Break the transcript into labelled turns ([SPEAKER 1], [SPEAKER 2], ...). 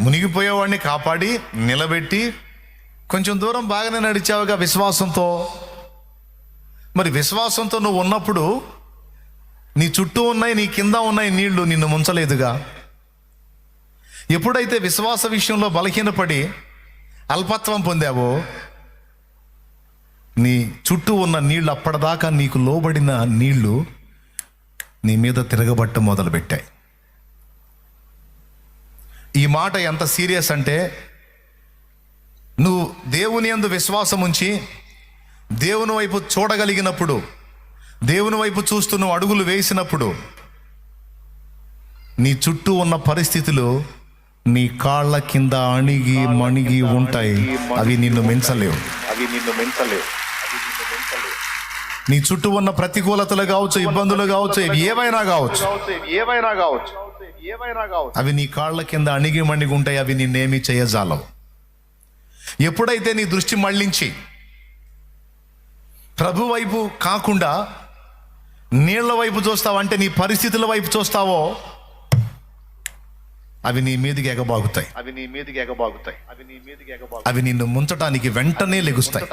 [SPEAKER 1] మునిగిపోయేవాడిని కాపాడి నిలబెట్టి కొంచెం దూరం బాగానే నడిచావుగా విశ్వాసంతో. మరి విశ్వాసంతో నువ్వు ఉన్నప్పుడు నీ చుట్టూ ఉన్నాయి, నీ కింద ఉన్నాయి నీళ్లు, నిన్ను ముంచలేదుగా. ఎప్పుడైతే విశ్వాస విషయంలో బలహీనపడి అల్పత్వం పొందావో, నీ చుట్టూ ఉన్న నీళ్లు, అప్పటిదాకా నీకు లోబడిన నీళ్లు నీ మీద తిరగబట్ట మొదలుపెట్టాయి. ఈ మాట ఎంత సీరియస్ అంటే, నువ్వు దేవుని యందు విశ్వాసం ఉంచి దేవుని వైపు చూడగలిగినప్పుడు, దేవుని వైపు చూస్తూ నువ్వు అడుగులు వేసినప్పుడు, నీ చుట్టూ ఉన్న పరిస్థితులు నీ కాళ్ళ కింద అణిగి మణిగి ఉంటాయి. అవి నిన్ను మించలేవు. నీ చుట్టూ ఉన్న ప్రతికూలతలు కావచ్చు, ఇబ్బందులు కావచ్చు, ఏవైనా కావచ్చు, అవి నీ కాళ్ళ కింద అణిగి మణిగి ఉంటాయి. అవి నిన్నేమీ చేయజాలవు. ఎప్పుడైతే నీ దృష్టి మళ్ళించి ప్రభు వైపు కాకుండా నీళ్ల వైపు చూస్తావు, అంటే నీ పరిస్థితుల వైపు చూస్తావో, అవి నీ మీదికి ఎగబాగుతాయి. అవి నిన్ను ముంచటానికి వెంటనే లెగుస్తాయి.